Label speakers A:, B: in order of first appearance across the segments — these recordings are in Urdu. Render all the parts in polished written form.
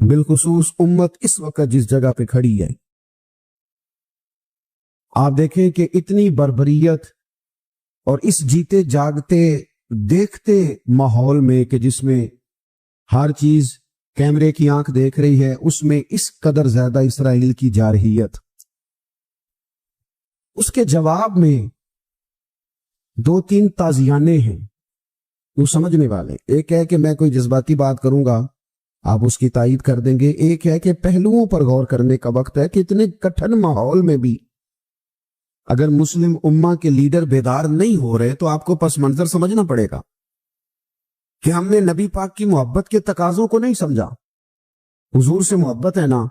A: بالخصوص امت اس وقت جس جگہ پہ کھڑی ہے، آپ دیکھیں کہ اتنی بربریت اور اس جیتے جاگتے دیکھتے ماحول میں کہ جس میں ہر چیز کیمرے کی آنکھ دیکھ رہی ہے، اس میں اس قدر زیادہ اسرائیل کی جارحیت، اس کے جواب میں 2-3 تازیانے ہیں وہ سمجھنے والے۔ ایک ہے کہ میں کوئی جذباتی بات کروں گا، آپ اس کی تائید کر دیں گے۔ ایک ہے کہ پہلوؤں پر غور کرنے کا وقت ہے کہ اتنے کٹھن ماحول میں بھی اگر مسلم امہ کے لیڈر بیدار نہیں ہو رہے تو آپ کو پس منظر سمجھنا پڑے گا کہ ہم نے نبی پاک کی محبت کے تقاضوں کو نہیں سمجھا۔ حضور سے محبت ہے نا،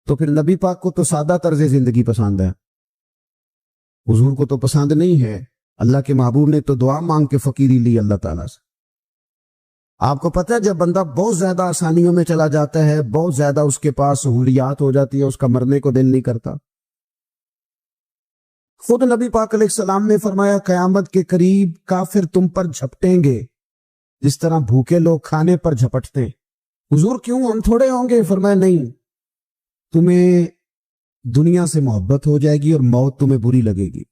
A: تو پھر نبی پاک کو تو سادہ طرز زندگی پسند ہے، حضور کو تو پسند نہیں ہے۔ اللہ کے محبوب نے تو دعا مانگ کے فقیری لی اللہ تعالیٰ سے۔ آپ کو پتہ ہے جب بندہ بہت زیادہ آسانیوں میں چلا جاتا ہے، بہت زیادہ اس کے پاس سہولیات ہو جاتی ہے، اس کا مرنے کو دل نہیں کرتا۔ خود نبی پاک علیہ السلام نے فرمایا قیامت کے قریب کافر تم پر جھپٹیں گے جس طرح بھوکے لوگ کھانے پر جھپٹتے ہیں۔ حضور کیوں، ہم تھوڑے ہوں گے؟ فرمایا نہیں، تمہیں دنیا سے محبت ہو جائے گی اور موت تمہیں بری لگے گی۔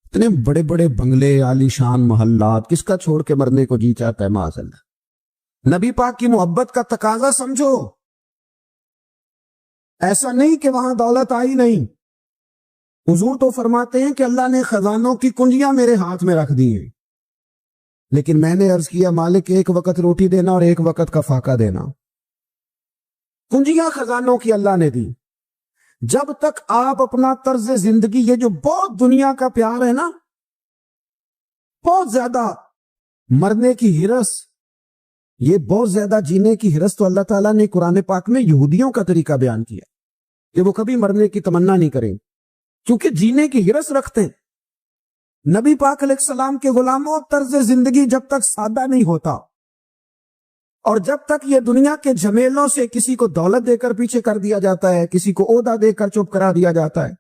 A: اتنے بڑے بڑے بنگلے، عالی شان محلات، کس کا چھوڑ کے مرنے کو جی چاہتا ہے؟ معاذ اللہ۔ نبی پاک کی محبت کا تقاضا سمجھو، ایسا نہیں کہ وہاں دولت آئی نہیں۔ حضور تو فرماتے ہیں کہ اللہ نے خزانوں کی کنجیاں میرے ہاتھ میں رکھ دی ہیں، لیکن میں نے عرض کیا مالک ایک وقت روٹی دینا اور ایک وقت کا فاقہ دینا۔ کنجیاں خزانوں کی اللہ نے دی۔ جب تک آپ اپنا طرز زندگی، یہ جو بہت دنیا کا پیار ہے نا، بہت زیادہ مرنے کی ہرس، یہ بہت زیادہ جینے کی ہرس، تو اللہ تعالیٰ نے قرآن پاک میں یہودیوں کا طریقہ بیان کیا کہ وہ کبھی مرنے کی تمنا نہیں کریں کیونکہ جینے کی ہرس رکھتے ہیں۔ نبی پاک علیہ السلام کے غلاموں، طرز زندگی جب تک سادہ نہیں ہوتا اور جب تک یہ دنیا کے جھمیلوں سے کسی کو دولت دے کر پیچھے کر دیا جاتا ہے، کسی کو عہدہ دے کر چپ کرا دیا جاتا ہے،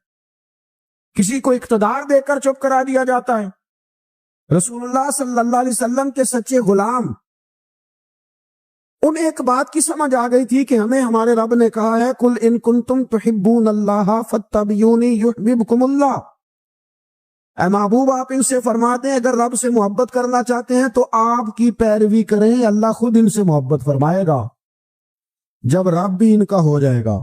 A: کسی کو اقتدار دے کر چپ کرا دیا جاتا ہے، رسول اللہ صلی اللہ علیہ وسلم کے سچے غلام، انہیں ایک بات کی سمجھ آ گئی تھی کہ ہمیں ہمارے رب نے کہا ہے قل ان کنتم تحبون اللہ فاتبعونی یحببکم اللہ۔ اے محبوب آپ ان سے فرما دیں اگر رب سے محبت کرنا چاہتے ہیں تو آپ کی پیروی کریں، اللہ خود ان سے محبت فرمائے گا۔ جب رب بھی ان کا ہو جائے گا،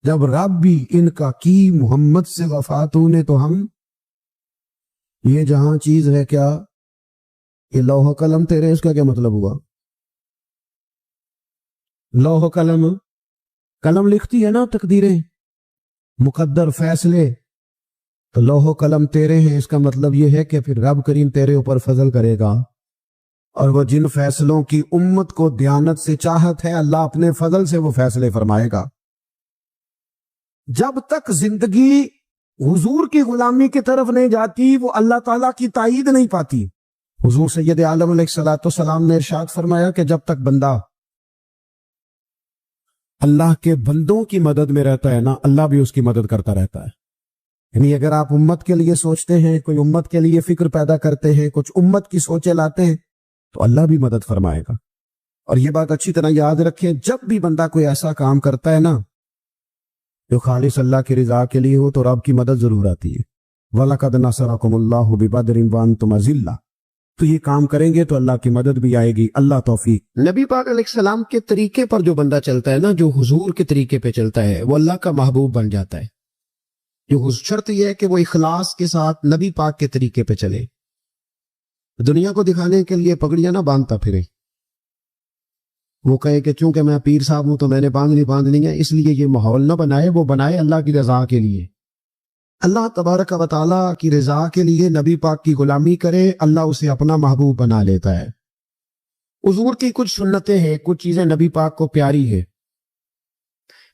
A: جب رب بھی ان کا کی محمد سے وفات ہونے، تو ہم یہ جہاں چیز ہے کیا، یہ لوح قلم تیرے، اس کا کیا مطلب ہوا؟ لوح قلم، قلم لکھتی ہے نا تقدیریں، مقدر فیصلے، تو لوح قلم تیرے ہیں، اس کا مطلب یہ ہے کہ پھر رب کریم تیرے اوپر فضل کرے گا، اور وہ جن فیصلوں کی امت کو دیانت سے چاہت ہے، اللہ اپنے فضل سے وہ فیصلے فرمائے گا۔ جب تک زندگی حضور کی غلامی کی طرف نہیں جاتی، وہ اللہ تعالیٰ کی تائید نہیں پاتی۔ حضور سید عالم علیہ الصلوۃ والسلام نے ارشاد فرمایا کہ جب تک بندہ اللہ کے بندوں کی مدد میں رہتا ہے نا، اللہ بھی اس کی مدد کرتا رہتا ہے۔ یعنی اگر آپ امت کے لیے سوچتے ہیں، کوئی امت کے لیے فکر پیدا کرتے ہیں، کچھ امت کی سوچیں لاتے ہیں، تو اللہ بھی مدد فرمائے گا۔ اور یہ بات اچھی طرح یاد رکھیں، جب بھی بندہ کوئی ایسا کام کرتا ہے نا جو خالص اللہ کی رضا کے لیے ہو، تو رب کی مدد ضرور آتی ہے۔ وَلَقَدْ نَصَرَكُمُ اللَّهُ بِبَدْرٍ وَأَنْتُمْ أَذِلَّةٌ، تو یہ کام کریں گے تو اللہ کی مدد بھی آئے گی۔ اللہ توفیق۔ نبی پاک علیہ السلام کے طریقے پر جو بندہ چلتا ہے نا، جو حضور کے طریقے پہ چلتا ہے، وہ اللہ کا محبوب بن جاتا ہے۔ جو شرط یہ ہے کہ وہ اخلاص کے ساتھ نبی پاک کے طریقے پہ چلے، دنیا کو دکھانے کے لیے پگڑیاں نہ باندھتا پھرے، وہ کہے کہ چونکہ میں پیر صاحب ہوں تو میں نے باندھنی ہے، اس لیے یہ ماحول نہ بنائے، وہ بنائے اللہ کی رضا کے لیے، اللہ تبارک و تعالیٰ کی رضا کے لیے نبی پاک کی غلامی کرے، اللہ اسے اپنا محبوب بنا لیتا ہے۔ حضور کی کچھ سنتیں ہیں، کچھ چیزیں نبی پاک کو پیاری ہے،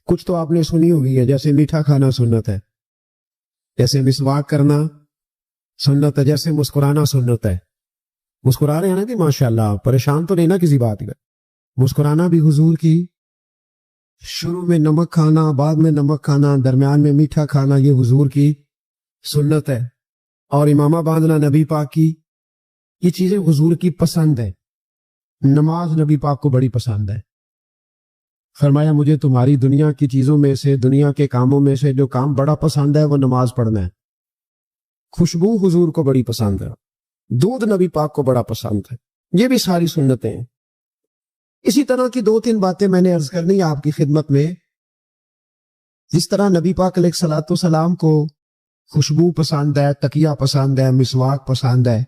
A: کچھ تو آپ نے سنی ہوئی ہے، جیسے میٹھا کھانا سنت ہے، جیسے مسواک کرنا سنت ہے، جیسے مسکرانا سنت ہے۔ مسکرا رہے ہیں نا کہ ماشاءاللہ، پریشان تو نہیں نا کسی بات کا؟ مسکرانا بھی حضور کی، شروع میں نمک کھانا، بعد میں نمک کھانا، درمیان میں میٹھا کھانا، یہ حضور کی سنت ہے۔ اور امامہ باندھنا نبی پاک کی، یہ چیزیں حضور کی پسند ہے۔ نماز نبی پاک کو بڑی پسند ہے، فرمایا مجھے تمہاری دنیا کی چیزوں میں سے، دنیا کے کاموں میں سے جو کام بڑا پسند ہے وہ نماز پڑھنا ہے۔ خوشبو حضور کو بڑی پسند ہے، دودھ نبی پاک کو بڑا پسند ہے، یہ بھی ساری سنتیں ہیں۔ اسی طرح کی 2-3 باتیں میں نے عرض کرنی آپ کی خدمت میں۔ جس طرح نبی پاک علیہ الصلوۃ والسلام کو خوشبو پسند ہے، تکیہ پسند ہے، مسواک پسند ہے،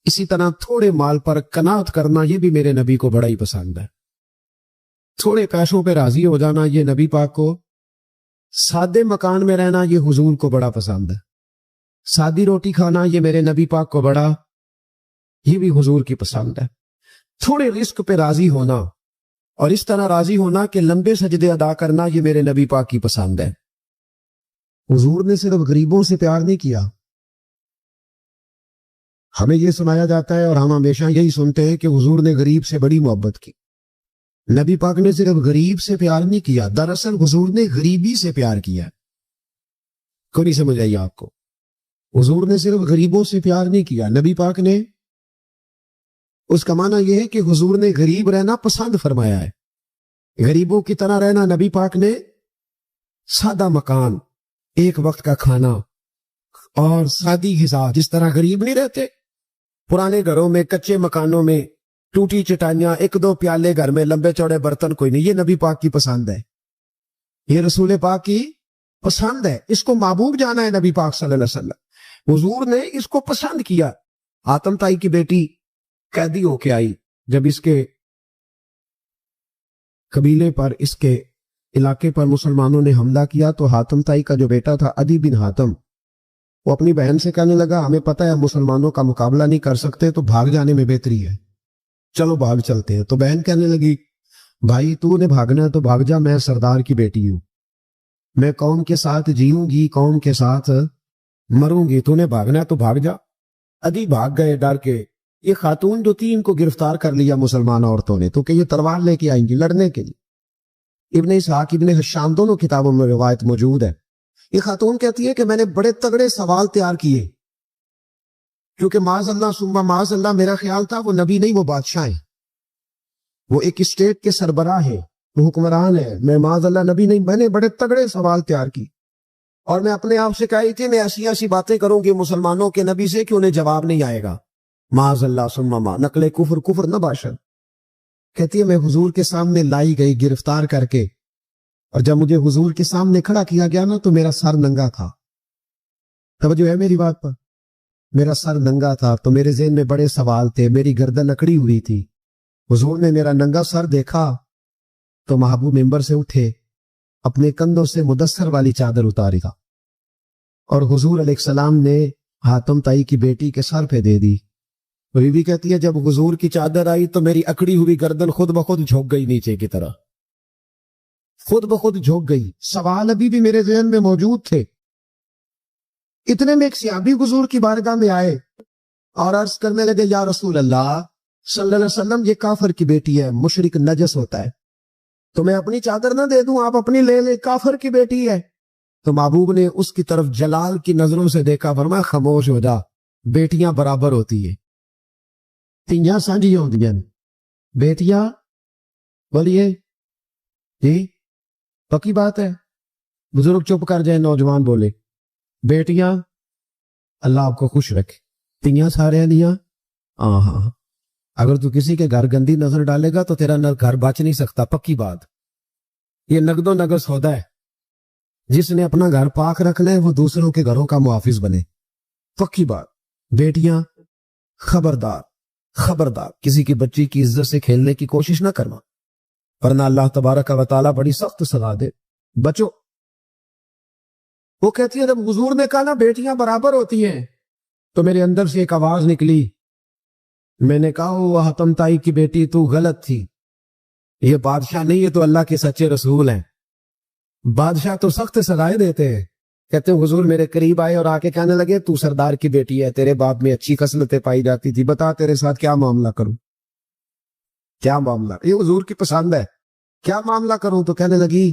A: اسی طرح تھوڑے مال پر قناعت کرنا یہ بھی میرے نبی کو بڑا ہی پسند ہے۔ تھوڑے پیسوں پہ راضی ہو جانا یہ نبی پاک کو، سادے مکان میں رہنا یہ حضور کو بڑا پسند ہے، سادی روٹی کھانا یہ میرے نبی پاک کو بڑا، یہ بھی حضور کی پسند ہے۔ تھوڑے رزق پہ راضی ہونا اور اس طرح راضی ہونا کہ لمبے سجدے ادا کرنا یہ میرے نبی پاک کی پسند ہے۔ حضور نے صرف غریبوں سے پیار نہیں کیا، ہمیں یہ سنایا جاتا ہے اور ہم ہمیشہ یہی سنتے ہیں کہ حضور نے غریب سے بڑی محبت کی۔ نبی پاک نے صرف غریب سے پیار نہیں کیا، دراصل حضور نے غریبی سے پیار کیا۔ کوئی نہیں سمجھ آئی آپ کو؟ حضور نے صرف غریبوں سے پیار نہیں کیا، نبی پاک نے، اس کا معنی یہ ہے کہ حضور نے غریب رہنا پسند فرمایا ہے۔ غریبوں کی طرح رہنا نبی پاک نے، سادہ مکان، ایک وقت کا کھانا اور سادی غذا، جس طرح غریب نہیں رہتے پرانے گھروں میں، کچے مکانوں میں، ٹوٹی چٹائیاں، 1-2 پیالے گھر میں، لمبے چوڑے برتن کوئی نہیں، یہ نبی پاک کی پسند ہے، یہ رسول پاک کی پسند ہے۔ اس کو محبوب جانا ہے نبی پاک صلی اللہ علیہ وسلم، حضور نے اس کو پسند کیا۔ حاتم تائی کی بیٹی قیدی ہو کے آئی، جب اس کے قبیلے پر، اس کے علاقے پر مسلمانوں نے حملہ کیا تو حاتم تائی کا جو بیٹا تھا عدی بن حاتم، وہ اپنی بہن سے کہنے لگا ہمیں پتہ ہے مسلمانوں کا مقابلہ نہیں کر سکتے تو بھاگ جانے میں بہتری ہے، چلو بھاگ چلتے ہیں۔ تو بہن کہنے لگی بھائی تو نے بھاگنا ہے تو بھاگ جا، میں سردار کی بیٹی ہوں، میں قوم کے ساتھ جیوں گی، قوم کے ساتھ مروں گی، تو نے بھاگنا ہے تو بھاگ جا۔ عدی بھاگ گئے ڈر کے۔ یہ خاتون جو تھی ان کو گرفتار کر لیا مسلمان عورتوں نے، تو کہ یہ تلوار لے کے آئیں گی لڑنے کے لیے۔ ابن اسحاق، ابن حشام دونوں کتابوں میں روایت موجود ہے۔ یہ خاتون کہتی ہے کہ میں نے بڑے تگڑے سوال تیار کیے، کیونکہ معاذ اللہ ثم معاذ اللہ میرا خیال تھا وہ نبی نہیں، وہ بادشاہ ہیں، وہ ایک اسٹیٹ کے سربراہ ہیں، وہ حکمران ہے، میں معاذ اللہ نبی نہیں۔ میں نے بڑے تگڑے سوال تیار کی اور میں اپنے آپ سے کہی تھی میں ایسی ایسی باتیں کروں گی مسلمانوں کے نبی سے کہ انہیں جواب نہیں آئے گا، معاذ اللہ ثم معاذ، نقل کفر نہ باشد۔ کہتی ہے میں حضور کے سامنے لائی گئی گرفتار کر کے، اور جب مجھے حضور کے سامنے کھڑا کیا گیا نا تو میرا سر ننگا تھا۔ توجہ ہے میری بات پر؟ میرا سر ننگا تھا تو میرے ذہن میں بڑے سوال تھے، میری گردن اکڑی ہوئی تھی۔ حضور نے میرا ننگا سر دیکھا تو محبوب ممبر سے اٹھے، اپنے کندھوں سے مدثر والی چادر اتاری تھا، اور حضور علیہ السلام نے حاتم تائی کی بیٹی کے سر پہ دے دی۔ بی بی کہتی ہے جب حضور کی چادر آئی تو میری اکڑی ہوئی گردن خود بخود جھک گئی نیچے کی طرح، خود بخود جھک گئی۔ سوال ابھی بھی میرے ذہن میں موجود تھے۔ اتنے میں ایک صحابی حضور کی بارگاہ میں آئے اور عرض کرنے لگے یا رسول اللہ صلی اللہ علیہ وسلم، یہ کافر کی بیٹی ہے، مشرک نجس ہوتا ہے، تو میں اپنی چادر نہ دے دوں، آپ اپنی لے لیں، کافر کی بیٹی ہے۔ تو محبوب نے اس کی طرف جلال کی نظروں سے دیکھا، فرمایا خاموش ہو جا، بیٹیاں برابر ہوتی ہیں، تیاں سانجی ہوتی ہیں، بیٹیاں، بولیے جی پکی بات ہے، بزرگ چپ کر جائے، نوجوان بولے بیٹیاں، اللہ آپ کو خوش رکھے، تیاں سارے دیاں، ہاں، اگر تو کسی کے گھر گندی نظر ڈالے گا تو تیرا گھر بچ نہیں سکتا، پکی بات۔ یہ نقد و نقد سودا ہے، جس نے اپنا گھر پاک رکھنا ہے وہ دوسروں کے گھروں کا محافظ بنے، پکی بات۔ بیٹیاں خبردار خبردار، کسی کی بچی کی عزت سے کھیلنے کی کوشش نہ کرنا، ورنہ اللہ تبارک و تعالیٰ بڑی سخت سزا دے، بچو۔ وہ کہتی ہے جب حضور نے کہا نا بیٹیاں برابر ہوتی ہیں تو میرے اندر سے ایک آواز نکلی، میں نے کہا وہ حاتم تائی کی بیٹی تو غلط تھی، یہ بادشاہ نہیں، یہ تو اللہ کے سچے رسول ہیں، بادشاہ تو سخت سزائیں دیتے ہیں۔ کہتے ہیں حضور میرے قریب آئے اور آ کے کہنے لگے تو سردار کی بیٹی ہے، تیرے باپ میں اچھی خصلتیں پائی جاتی تھی، بتا تیرے ساتھ کیا معاملہ کروں، کیا معاملہ، یہ حضور کی پسند ہے، کیا معاملہ کروں؟ تو کہنے لگی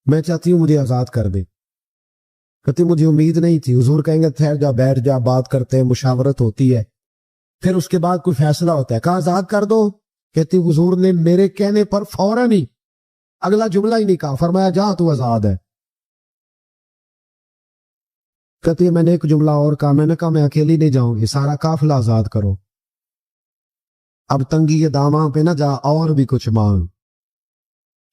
A: میں چاہتی ہوں مجھے آزاد کر دے۔ کہتی مجھے امید نہیں تھی، حضور کہیں گے ٹھہر جا، بیٹھ جا، بات کرتے ہیں، مشاورت ہوتی ہے، پھر اس کے بعد کوئی فیصلہ ہوتا ہے، کہا آزاد کر دو۔ کہتی حضور نے میرے کہنے پر فوراً ہی
B: اگلا جملہ ہی نہیں کہا، فرمایا جہاں تو آزاد ہے۔ کہتی ہے میں نے ایک جملہ اور کہا، میں نے کہا میں اکیلی نہیں جاؤں گی، سارا قافلہ آزاد کرو۔ اب تنگی یہ داماں پہ نہ جا، اور بھی کچھ مانگ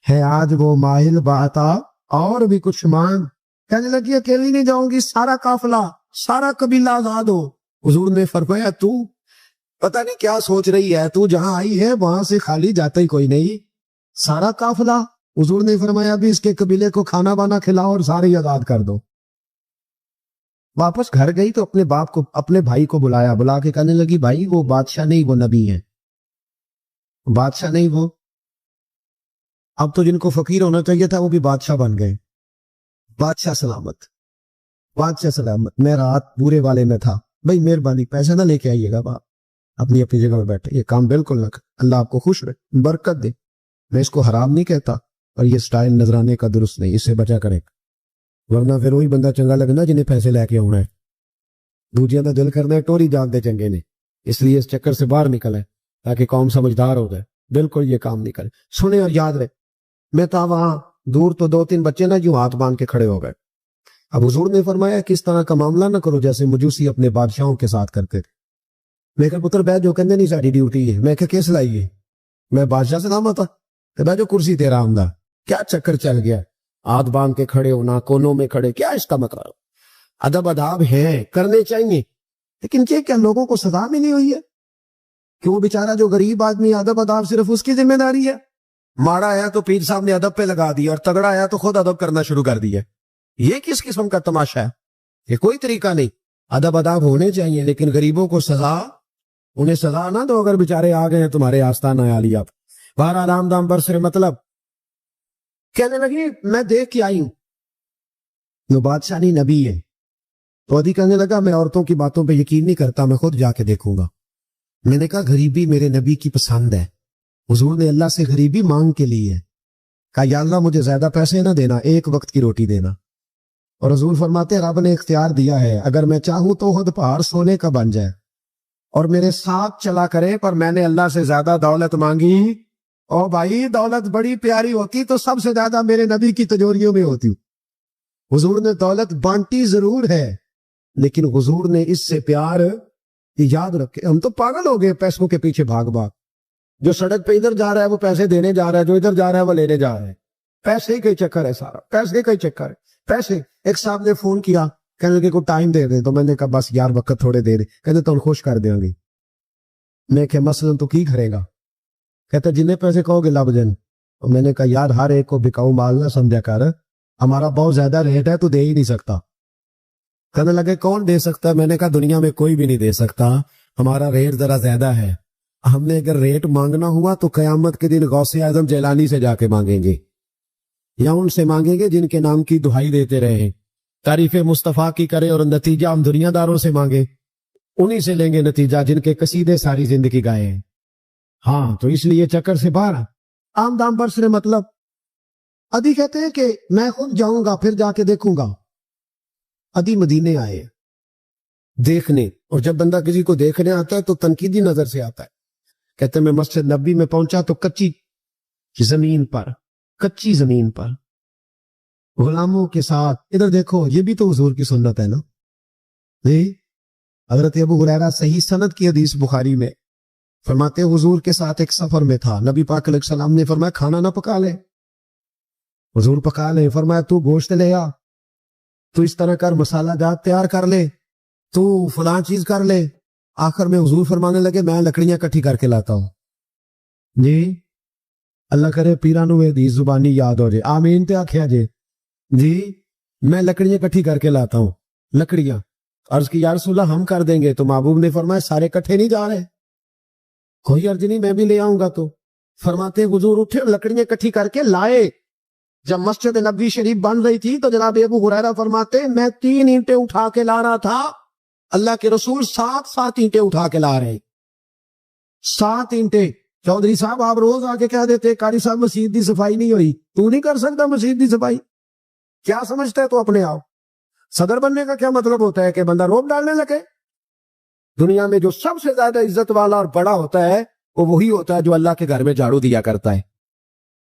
B: ہے آج وہ ماہل باتا، اور بھی کچھ مانگ۔ کہنے لگی اکیلی نہیں جاؤں گی، سارا قافلہ سارا قبیلہ آزاد ہو۔ حضور نے فرمایا تو پتہ نہیں کیا سوچ رہی ہے، تو جہاں آئی ہے وہاں سے خالی جاتا ہی کوئی نہیں، سارا قافلہ۔ حضور نے فرمایا بھی اس کے قبیلے کو کھانا بانا کھلاؤ اور سارے آزاد کر دو۔ واپس گھر گئی تو اپنے باپ کو، اپنے بھائی کو بلایا، بلا کے کہنے لگی بھائی وہ بادشاہ نہیں، وہ نبی ہے، بادشاہ نہیں وہ۔ اب تو جن کو فقیر ہونا چاہیے تھا وہ بھی بادشاہ بن گئے۔ بادشاہ سلامت، بادشاہ سلامت۔ میں رات پورے والے میں تھا، بھائی مہربانی پیسے نہ لے کے آئیے گا، باپ اپنی اپنی جگہ پر بیٹھے، یہ کام بالکل نہ کر، اللہ آپ کو خوش رہے، برکت دے۔ میں اس کو حرام نہیں کہتا، اور یہ سٹائل نظرانے کا درست نہیں، اس سے بچا کرے، ورنہ پھر وہی بندہ چنگا لگنا جنہیں پیسے لے کے آنا ہے، دوجیاں کا دل کرنا ہے ٹوری جان دے چنگے نے، اس لیے اس چکر سے باہر نکلے تاکہ قوم سمجھدار ہو جائے۔ بالکل یہ کام نہیں کرے، سنیں اور یاد رہے۔ میں تھا وہاں دور تو 2-3 بچے نا جو ہاتھ باندھ کے کھڑے ہو گئے۔ اب حضور نے فرمایا کہ اس طرح کا معاملہ نہ کرو جیسے مجوسی اپنے بادشاہوں کے ساتھ کرتے تھے۔ میں کہا پتر بیٹھ جو، کہنے نہیں ساری ڈیوٹی ہے۔ میں کہا کیس لائی ہے؟ میں بادشاہ سے نام آتا کہ بیٹھ جو کرسی تیرا آمدہ، کیا چکر چل گیا؟ ہاتھ باندھ کے کھڑے ہونا، کونوں میں کھڑے، کیا اس کا مطلب؟ ادب اداب ہیں، کرنے چاہیے، لیکن یہ کیا لوگوں کو سزا بھی نہیں ہوئی ہے کہ وہ بیچارہ جو غریب آدمی ادب اداب صرف اس کی ذمہ داری ہے؟ ماڑا آیا تو پیر صاحب نے ادب پہ لگا دیا، اور تگڑا آیا تو خود ادب کرنا شروع کر دیا۔ یہ کس قسم کا تماشا ہے؟ یہ کوئی طریقہ نہیں۔ ادب اداب ہونے چاہیے، لیکن غریبوں کو سزا، انہیں سزا نہ دو اگر بیچارے آ گئے ہیں تمہارے آستانہ عالیہ۔ باہر آرام دام برسر مطلب کہنے لگی میں دیکھ کے آئی ہوں، وہ بادشاہ نہیں نبی ہے۔ تو ادھی کہنے لگا میں عورتوں کی باتوں پہ یقین نہیں کرتا، میں خود جا کے دیکھوں گا۔ میں نے کہا غریبی میرے نبی کی پسند ہے۔ حضور نے اللہ سے غریبی مانگ کے لی ہے، کہا یا اللہ مجھے زیادہ پیسے نہ دینا، ایک وقت کی روٹی دینا۔ اور حضور فرماتے ہیں رب نے اختیار دیا ہے، اگر میں چاہوں تو خود پہاڑ سونے کا بن جائے اور میرے ساتھ چلا کرے، پر میں نے اللہ سے زیادہ دولت مانگی، او بھائی دولت بڑی پیاری ہوتی تو سب سے زیادہ میرے نبی کی تجوریوں میں ہوتی۔ حضور نے دولت بانٹی ضرور ہے، لیکن حضور نے اس سے پیار، یاد رکھے ہم تو پاگل ہو گئے پیسوں کے پیچھے بھاگ بھاگ۔ جو سڑک پہ ادھر جا رہا ہے وہ پیسے دینے جا رہا ہے، جو ادھر جا رہا ہے وہ لینے جا رہا ہے۔ پیسے کا ہی چکر ہے سارا، پیسے کا ہی چکر ہے، پیسے۔ ایک صاحب نے فون کیا، کہنے لگے کو ٹائم دے دیں، تو میں نے کہا بس یار وقت تھوڑے دے دیں۔ کہتے تو خوش کر دیں گے۔ میں کہ مثلا تو کی کرے گا؟ کہتا جنہیں پیسے کہو گے لب جن۔ تو میں نے کہا یار ہر ایک کو بکاؤ مال نہ سمجھا کر، ہمارا بہت زیادہ ریٹ ہے تو دے ہی نہیں سکتا۔ کہنے لگے کون دے سکتا ہے؟ میں نے کہا دنیا میں کوئی بھی نہیں دے سکتا، ہمارا ریٹ ذرا زیادہ ہے۔ ہم نے اگر ریٹ مانگنا ہوا تو قیامت کے دن غوث اعظم جیلانی سے جا کے مانگیں گے، یا ان سے مانگیں گے جن کے نام کی دہائی دیتے رہے، تعریف مصطفیٰ کی کرے، اور نتیجہ ہم دنیا داروں سے مانگے، انہی سے لیں گے نتیجہ جن کے قصیدے ساری زندگی گائے ہیں۔ ہاں تو اس لیے چکر سے باہر عام دام پر سے مطلب۔ ادھی کہتے ہیں کہ میں خود جاؤں گا پھر جا کے دیکھوں گا۔ ادھی مدینے آئے دیکھنے، اور جب بندہ کسی کو دیکھنے آتا ہے تو تنقیدی نظر سے آتا ہے۔ کہتے ہیں میں مسجد نبی میں پہنچا تو کچی زمین پر غلاموں کے ساتھ، ادھر دیکھو یہ بھی تو حضور کی سنت ہے نا جی۔ حضرت ابو ہریرہ صحیح سند کی حدیث بخاری میں فرماتے حضور کے ساتھ ایک سفر میں تھا، نبی پاک علیہ السلام نے فرمایا کھانا نہ پکا لے، حضور پکا لے، فرمایا تو گوشت لے آ، تو اس طرح کر مسالہ جات تیار کر لے، تو فلاں چیز کر لے۔ آخر میں حضور فرمانے لگے میں لکڑیاں کٹھی کر کے لاتا ہوں جی۔ اللہ کرے پیرانو حدیث زبانی یاد ہو جائے، آمین تے آکھیا جے جی۔ میں لکڑیاں کٹھی کر کے لاتا ہوں، لکڑیاں۔ عرض کی یا رسول اللہ ہم کر دیں گے، تو محبوب نے فرمایا سارے کٹھے نہیں جا رہے، کوئی عرض نہیں میں بھی لے آؤں گا۔ تو فرماتے حضور اٹھے لکڑیاں کٹھی کر کے لائے۔ جب مسجد نبوی شریف بن رہی تھی تو جناب ابو ہریرہ فرماتے میں 3 اینٹیں اٹھا کے لا رہا تھا، اللہ کے رسول 7 اینٹیں اٹھا کے لا رہے، 7 اینٹیں۔ چودھری صاحب آپ روز آ کے کہہ دیتے قاری صاحب مسجد دی صفائی نہیں ہوئی، تو نہیں کر سکتا مسجد دی صفائی؟ کیا سمجھتا ہے تو اپنے آپ؟ صدر بننے کا کیا مطلب ہوتا ہے کہ بندہ روب ڈالنے لگے؟ دنیا میں جو سب سے زیادہ عزت والا اور بڑا ہوتا ہے وہ وہی ہوتا ہے جو اللہ کے گھر میں جھاڑو دیا کرتا ہے۔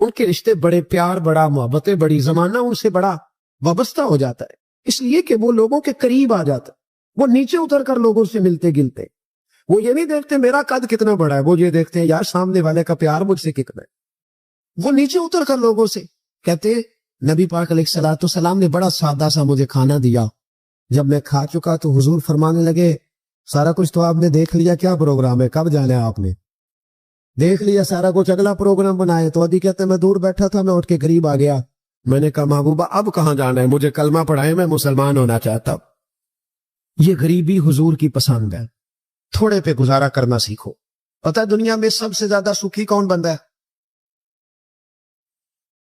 B: ان کے رشتے بڑے پیار، بڑا محبت، بڑی زمانہ ان سے بڑا وابستہ ہو جاتا ہے، اس لیے کہ وہ لوگوں کے قریب آ جاتا ہے، وہ نیچے اتر کر لوگوں سے ملتے گلتے، وہ یہ نہیں دیکھتے میرا قد کتنا بڑا ہے، وہ یہ دیکھتے ہیں یار سامنے والے کا پیار مجھ سے کتنا ہے۔ وہ نیچے اتر کر لوگوں سے کہتے ہیں نبی پاک علیہ الصلوۃ والسلام نے بڑا سادہ سا مجھے کھانا دیا، جب میں کھا چکا تو حضور فرمانے لگے سارا کچھ تو آپ نے دیکھ لیا، کیا پروگرام ہے، کب جانا ہے آپ نے؟ دیکھ لیا سارا کچھ، اگلا پروگرام بنائے۔ تو ابھی کہتے ہیں میں دور بیٹھا تھا، میں اٹھ کے قریب آ گیا، میں نے کہا محبوبہ اب کہاں جانا ہے، مجھے کلمہ پڑھائے، میں مسلمان ہونا چاہتا ہوں۔ یہ غریبی حضور کی پسند ہے، تھوڑے پہ گزارا کرنا سیکھو۔ پتہ ہے دنیا میں سب سے زیادہ سکھی کون بندہ ہے؟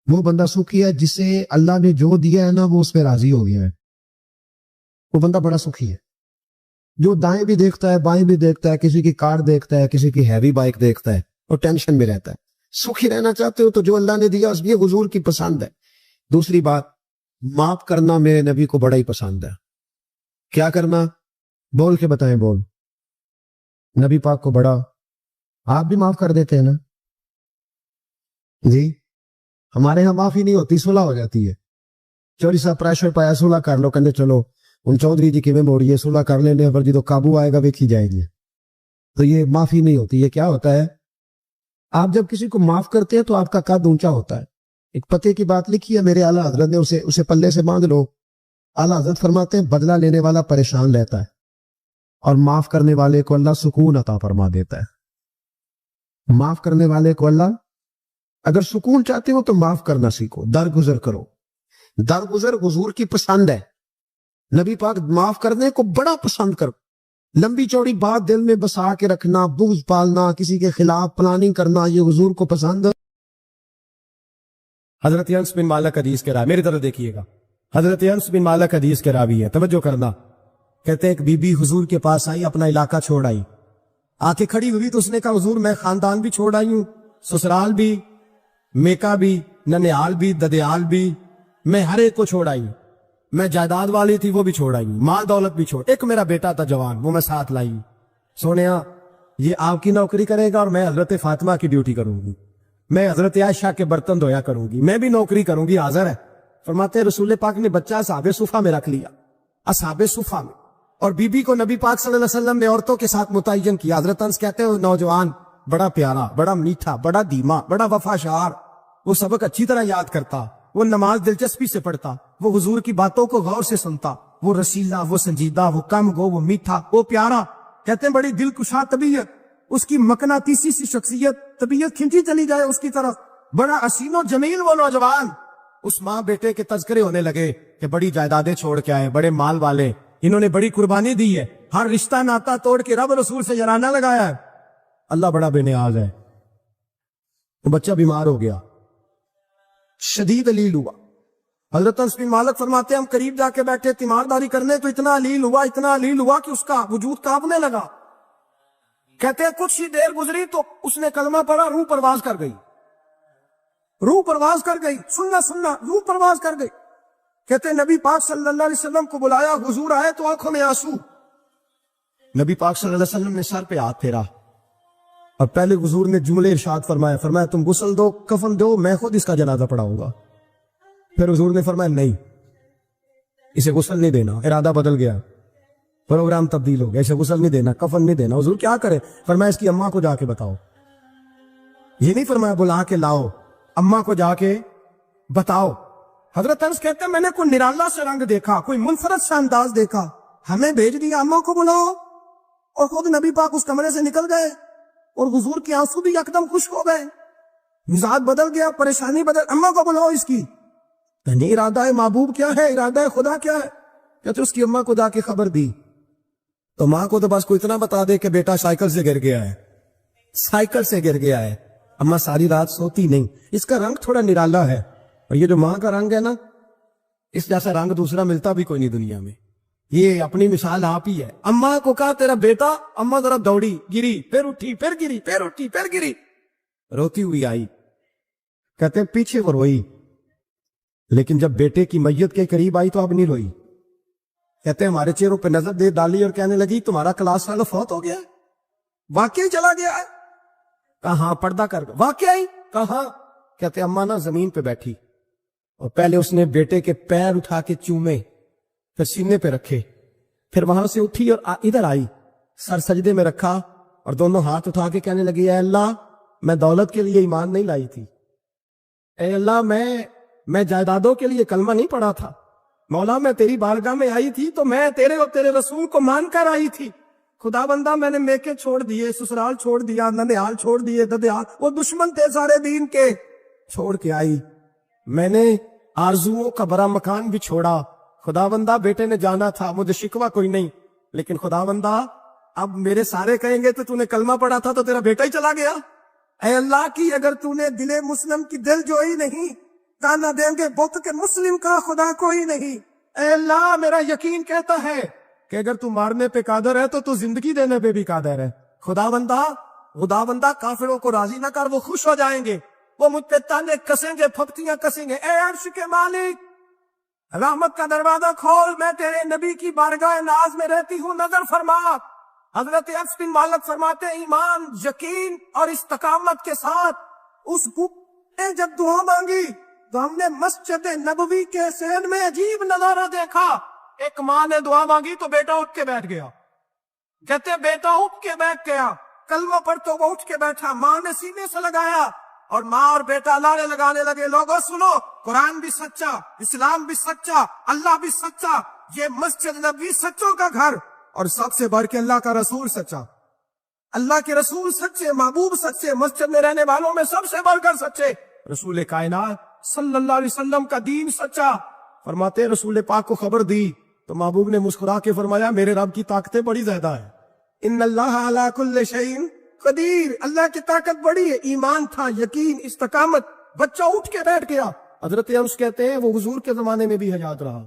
B: وہ بندہ سکھی ہے جسے اللہ نے جو دیا ہے نا وہ اس پہ راضی ہو گیا ہے، وہ بندہ بڑا سکھی ہے۔ جو دائیں بھی دیکھتا ہے بائیں بھی دیکھتا ہے، کسی کی کار دیکھتا ہے، کسی کی ہیوی بائک دیکھتا ہے، وہ ٹینشن میں رہتا ہے۔ سکھی رہنا چاہتے ہو تو جو اللہ نے دیا اس لیے حضور کی پسند ہے۔ دوسری بات، معاف کرنا میرے نبی کو بڑا ہی پسند ہے۔ کیا کرنا؟ بول کے بتائیں، بول۔ نبی پاک کو بڑا، آپ بھی معاف کر دیتے ہیں نا؟ جی ہمارے ہاں معافی نہیں ہوتی، صلح ہو جاتی ہے۔ چوری صاحب پریشر پایا صلح کر لو، کہنے چلو ان چودھری جی کیویں موڑیے صلح کر لینے، پر جدو قابو آئے گا ویکھی جائے گی۔ تو یہ معافی نہیں ہوتی۔ یہ کیا ہوتا ہے؟ آپ جب کسی کو معاف کرتے ہیں تو آپ کا قد اونچا ہوتا ہے۔ ایک پتے کی بات لکھی ہے میرے اعلیٰ حضرت نے، اسے پلے سے باندھ لو۔ اعلیٰ حضرت فرماتے ہیں بدلہ لینے والا پریشان رہتا ہے اور معاف کرنے والے کو اللہ سکون عطا فرما دیتا ہے۔ معاف کرنے والے کو اللہ، اگر سکون چاہتے ہو تو معاف کرنا سیکھو، درگزر کرو۔ درگزر حضور کی پسند ہے۔ نبی پاک معاف کرنے کو بڑا پسند کرو۔ لمبی چوڑی بات دل میں بسا کے رکھنا، بغض پالنا، کسی کے خلاف پلاننگ کرنا، یہ حضور کو پسند ہے۔
A: حضرت انس بن مالک حدیث کے راوی، میری طرف دیکھیے گا، حضرت انس بن مالک حدیث کے راوی ہے، توجہ کرنا۔ کہتے ہیں ایک بی بی حضور کے پاس آئی، اپنا علاقہ چھوڑ آئی، آ کے کھڑی ہوئی تو اس نے کہا حضور میں خاندان بھی چھوڑ آئی ہوں، سسرال بھی، میکا بھی، ننیال بھی، ددیال بھی، میں ہر ایک کو چھوڑ آئی ہوں، میں جائیداد والی تھی وہ بھی چھوڑ آئی ہوں، مال دولت بھی چھوڑ، ایک میرا بیٹا تھا جوان وہ میں ساتھ لائی ہوں۔ سونیا یہ آپ کی نوکری کرے گا اور میں حضرت فاطمہ کی ڈیوٹی کروں گی، میں حضرت عائشہ کے برتن دھویا کروں گی، میں بھی نوکری کروں گی، حاضر ہے۔ فرماتے ہیں رسول پاک نے بچہ اصحاب صفہ میں رکھ لیا، اصحاب صفہ میں، اور بی بی کو نبی پاک صلی اللہ علیہ وسلم نے عورتوں کے ساتھ متعین کیا۔ حضرت انس کہتے ہیں وہ نوجوان بڑا پیارا، بڑا میٹھا، بڑا دھیما، بڑا وفاشار، وہ سبق اچھی طرح یاد کرتا، وہ نماز دلچسپی سے پڑھتا، وہ حضور کی باتوں کو غور سے سنتا، وہ رسیلا، وہ سنجیدہ، وہ کم گو، وہ میٹھا، وہ پیارا۔ کہتے ہیں بڑی دل کشا طبیعت، اس کی مقناطیسی سی شخصیت، طبیعت کھینچی چلی جائے اس کی طرف، بڑا حسین و جمیل وہ نوجوان۔ اس ماں بیٹے کے تذکرے ہونے لگے کہ بڑی جائیدادیں چھوڑ کے آئے، بڑے مال والے، انہوں نے بڑی قربانی دی ہے، ہر رشتہ ناتا توڑ کے رب رسول سے جرانہ لگایا ہے، اللہ بڑا بے نیاز ہے۔ وہ بچہ بیمار ہو گیا، شدید علیل ہوا۔ حضرت انس بن مالک فرماتے ہیں ہم قریب جا کے بیٹھے تیمارداری کرنے تو اتنا علیل ہوا کہ اس کا وجود کانپنے لگا۔ کہتے ہیں کچھ ہی دیر گزری تو اس نے کلمہ پڑھا، روح پرواز کر گئی، روح پرواز کر گئی، سننا روح پرواز کر گئی۔ کہتے ہیں نبی پاک صلی اللہ علیہ وسلم کو بلایا، حضور آئے تو آنکھوں میں آنسو۔ نبی پاک صلی اللہ علیہ وسلم نے سر پہ ہاتھ پھیرا اور پہلے حضور نے جملے ارشاد فرمایا تم غسل دو، کفن دو، میں خود اس کا جنازہ پڑھاؤں گا۔ پھر حضور نے فرمایا نہیں، اسے غسل نہیں دینا، ارادہ بدل گیا، پروگرام تبدیل ہو گیا، اسے غسل نہیں دینا، کفن نہیں دینا۔ حضور کیا کرے؟ فرمایا اس کی اماں کو جا کے بتاؤ۔ یہ نہیں فرمایا بلا کے لاؤ، اماں کو جا کے بتاؤ۔ حضرت انس کہتے ہیں میں نے کوئی نرالا سے رنگ دیکھا، کوئی منفرد سا انداز دیکھا، ہمیں بھیج دیا اماں کو بلاؤ، اور خود نبی پاک اس کمرے سے نکل گئے اور حضور کے آنسو بھی یکدم خشک ہو گئے، مزاج بدل گیا، پریشانی بدل، اماں کو بلاؤ اس کی۔ نہیں ارادہ محبوب کیا ہے، ارادہ خدا کیا ہے؟ کہتے اس کی اماں کو جا کے خبر دی تو ماں کو تو بس کوئی اتنا بتا دے کہ بیٹا سائیکل سے گر گیا ہے، سائیکل سے گر گیا ہے۔ اماں ساری رات سوتی نہیں، اس کا رنگ تھوڑا نرالا ہے، اور یہ جو ماں کا رنگ ہے نا، اس جیسا رنگ دوسرا ملتا بھی کوئی نہیں دنیا میں، یہ اپنی مثال آپ ہی ہے۔ اماں کو کہا تیرا بیٹا، اماں ذرا دوڑی، گری، پھر اٹھی، پھر گری، پھر اٹھی، پھر گری، روتی ہوئی آئی۔ کہتے ہیں پیچھے وہ روئی، لیکن جب بیٹے کی میت کے قریب آئی تو اب نہیں روئی۔ کہتے ہیں ہمارے چہروں پہ نظر دے ڈالی اور کہنے لگی تمہارا کلاس والا فوت ہو گیا ہے، واقعی چلا گیا ہے؟ کہاں؟ پردہ کر واقعی؟ کہاں؟
B: کہتے اما نا زمین پہ بیٹھی اور پہلے اس نے بیٹے کے پیر اٹھا کے چومے، پھر سینے پہ رکھے، پھر وہاں سے اٹھی اور ادھر آئی، سر سجدے میں رکھا اور دونوں ہاتھ اٹھا کے کہنے لگی اے اللہ میں دولت کے لیے ایمان نہیں لائی تھی، اے اللہ میں جائیدادوں کے لیے کلمہ نہیں پڑھا تھا، مولا میں تیری بارگاہ میں آئی تھی تو میں تیرے اور تیرے رسول کو مان کر آئی تھی، خدا بندہ میں نے میکے چھوڑ دیے، سسرال چھوڑ دیا، ننیال چھوڑ دیے، ددیال، وہ دشمن تھے سارے دین کے، چھوڑ کے آئی، میں نے آرزوؤں کا بڑا مکان بھی چھوڑا، خدا بندہ بیٹے نے جانا تھا، مجھے شکوہ کوئی نہیں، لیکن خدا بندہ اب میرے سارے کہیں گے تو نے کلمہ پڑھا تھا تو تیرا بیٹا ہی چلا گیا، اے اللہ کی اگر نے دل مسلم کی دل جوئی نہیں، کانا دیں گے بت کے مسلم کا خدا کوئی نہیں، اے اللہ میرا یقین کہتا ہے کہ اگر تو مارنے پہ قادر ہے تو زندگی دینے پہ بھی قادر ہے، خدا بندہ کافروں کو راضی نہ کر، وہ خوش ہو جائیں گے، وہ مجھ پہ تانے کسیں گے، پھپتیاں کسیں گے، اے عرش کے مالک رحمت کا دروازہ کھول، میں تیرے نبی کی بارگاہ ناز میں رہتی ہوں، نظر فرما۔ حضرت انس بن مالک فرماتے ہیں ایمان، یقین اور استقامت کے ساتھ اس بت نے جب دعا مانگی تو ہم نے مسجد نبوی کے صحن میں عجیب نظارہ دیکھا، ایک ماں نے دعا مانگی تو بیٹا اٹھ کے بیٹھ گیا، کہتے بیٹا اٹھ کے بیٹھ گیا، کلمہ پڑھ تو وہ اٹھ کے بیٹھا، ماں نے سینے سے لگایا اور ماں اور بیٹا لانے لگانے لگے، لوگوں سنو، قرآن بھی سچا، اسلام بھی سچا، اللہ بھی سچا، یہ مسجد نبوی سچوں کا گھر، اور سب سے بڑھ کے اللہ کا رسول سچا، اللہ کے رسول سچے، محبوب سچے، مسجد میں رہنے والوں میں سب سے بڑھ کر سچے، رسول کائنات صلی اللہ علیہ وسلم کا دین سچا۔ فرماتے رسول پاک کو خبر دی تو محبوب نے مسکرا کے فرمایا میرے رب کی طاقتیں بڑی زیادہ ہیں، ان اللہ علی کل شیء قدیر، اللہ کی طاقت بڑی ہے، ایمان تھا، یقین، استقامت، بچہ اٹھ کے بیٹھ گیا۔ حضرت انس کہتے ہیں وہ حضور کے زمانے میں بھی حیات رہا،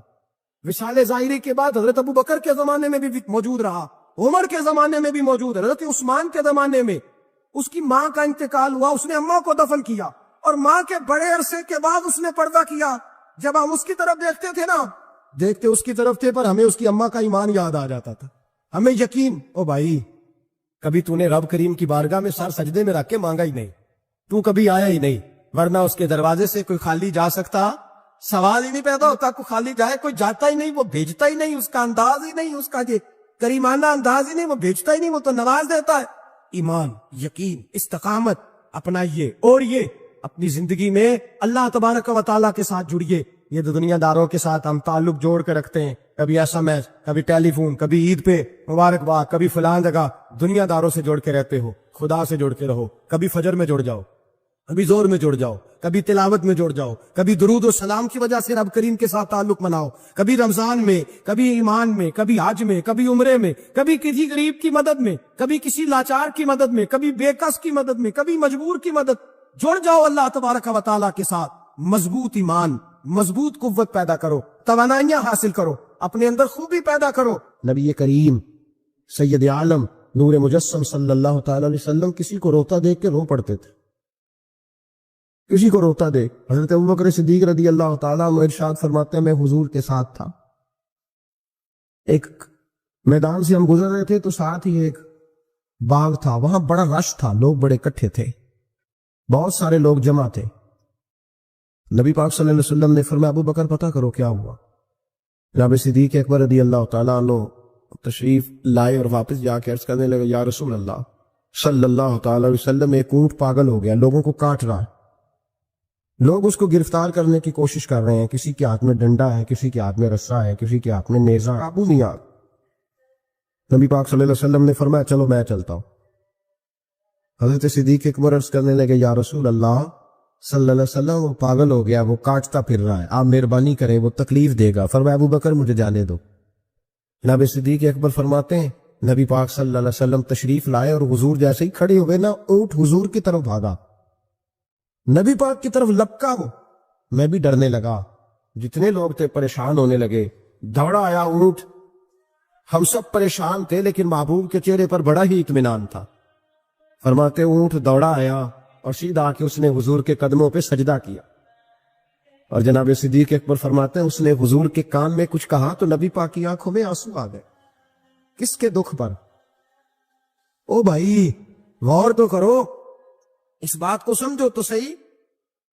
B: وصال ظاہری کے بعد حضرت ابو بکر کے زمانے میں بھی موجود رہا، عمر کے زمانے میں بھی موجود ہے، حضرت عثمان کے زمانے میں اس کی ماں کا انتقال ہوا، اس نے اماں کو دفن کیا اور ماں کے بڑے عرصے کے بعد اس نے پردہ کیا، جب ہم اس کی طرف دیکھتے تھے نا، دیکھتے اس کی طرف تھے پر ہمیں اس کی اماں کا ایمان یاد آ جاتا تھا، ہمیں یقین، او بھائی کبھی تو نے رب کریم کی بارگاہ میں سر سجدے میں رکھ کے مانگا ہی نہیں، تو کبھی آیا ہی نہیں، ورنہ اس کے دروازے سے کوئی خالی جا سکتا، سوال ہی نہیں پیدا ہوتا، کوئی خالی جائے، کوئی جاتا ہی نہیں، وہ بھیجتا ہی نہیں، اس کا انداز ہی نہیں، اس کا یہ کریمانہ انداز ہی نہیں، وہ بھیجتا ہی نہیں، وہ تو نواز دیتا ہے۔ ایمان، یقین، استقامت اپنائیے اور یہ اپنی زندگی میں اللہ تبارک و تعالیٰ کے ساتھ جڑیے۔ یہ دنیا داروں کے ساتھ ہم تعلق جوڑ کے رکھتے ہیں، کبھی ایس ایم ایس، کبھی ٹیلی فون، کبھی عید پہ مبارکباد، کبھی فلاں جگہ، دنیا داروں سے جوڑ کے رہتے ہو، خدا سے جوڑ کے رہو، کبھی فجر میں جڑ جاؤ، کبھی زور میں جڑ جاؤ، کبھی تلاوت میں جڑ جاؤ، کبھی درود و سلام کی وجہ سے رب کریم کے ساتھ تعلق بناؤ، کبھی رمضان میں، کبھی ایمان میں، کبھی حج میں، کبھی عمرے میں، کبھی کسی غریب کی مدد میں، کبھی کسی لاچار کی مدد میں، کبھی بے کس کی مدد میں، کبھی مجبور کی مدد، جڑ جاؤ اللہ تبارک و تعالیٰ کے ساتھ، مضبوط ایمان، مضبوط قوت پیدا کرو، توانائیاں حاصل کرو، اپنے اندر خوبی پیدا کرو۔ نبی کریم سید عالم نور مجسم صلی اللہ تعالی علیہ وسلم کسی کو روتا دیکھ کے رو پڑتے تھے، کسی کو روتا دیکھ، حضرت ابوبکر صدیق رضی اللہ تعالیٰ عنہ ارشاد فرماتے ہیں میں حضور کے ساتھ تھا، ایک میدان سے ہم گزر رہے تھے تو ساتھ ہی ایک باغ تھا، وہاں بڑا رش تھا، لوگ بڑے اکٹھے تھے، بہت سارے لوگ جمع تھے۔ نبی پاک صلی اللہ علیہ وسلم نے فرمایا ابو بکر پتہ کرو کیا ہوا۔ جناب صدیق اکبر رضی اللہ تعالیٰ عنہ تشریف لائے اور واپس جا کے عرض کرنے لگے یا رسول اللہ صلی اللہ تعالی علیہ وسلم ایک اونٹ پاگل ہو گیا، لوگوں کو کاٹ رہا ہے، لوگ اس کو گرفتار کرنے کی کوشش کر رہے ہیں، کسی کے ہاتھ میں ڈنڈا ہے، کسی کے ہاتھ میں رسا ہے، کسی کے ہاتھ میں نیزہ، قابو نہیں آ۔ نبی پاک صلی اللہ علیہ وسلم نے فرمایا چلو میں چلتا ہوں۔ حضرت صدیق اکبر عرض کرنے لگے یا رسول اللہ صلی اللہ علیہ وسلم وہ پاگل ہو گیا، وہ کاٹتا پھر رہا ہے، آپ مہربانی کریں، وہ تکلیف دے گا۔ فرمایا ابو بکر مجھے جانے دو۔ جناب صدیق اکبر فرماتے ہیں نبی پاک صلی اللہ علیہ وسلم تشریف لائے اور حضور جیسے ہی کھڑے ہوئے نا، اونٹ حضور کی طرف بھاگا، نبی پاک کی طرف لپکا ہو، میں بھی ڈرنے لگا، جتنے لوگ تھے پریشان ہونے لگے، دوڑا آیا اونٹ، ہم سب پریشان تھے لیکن محبوب کے چہرے پر بڑا ہی اطمینان تھا۔ فرماتے اونٹ دوڑا آیا اور سیدھا آ کے اس نے حضور کے قدموں پہ سجدہ کیا، اور جناب صدیق اکبر فرماتے ہیں اس نے حضور کے کان میں کچھ کہا تو نبی پاک کی آنکھوں میں آنسو آ گئے۔ کس کے دکھ پر؟ او بھائی غور تو کرو، اس بات کو سمجھو تو صحیح،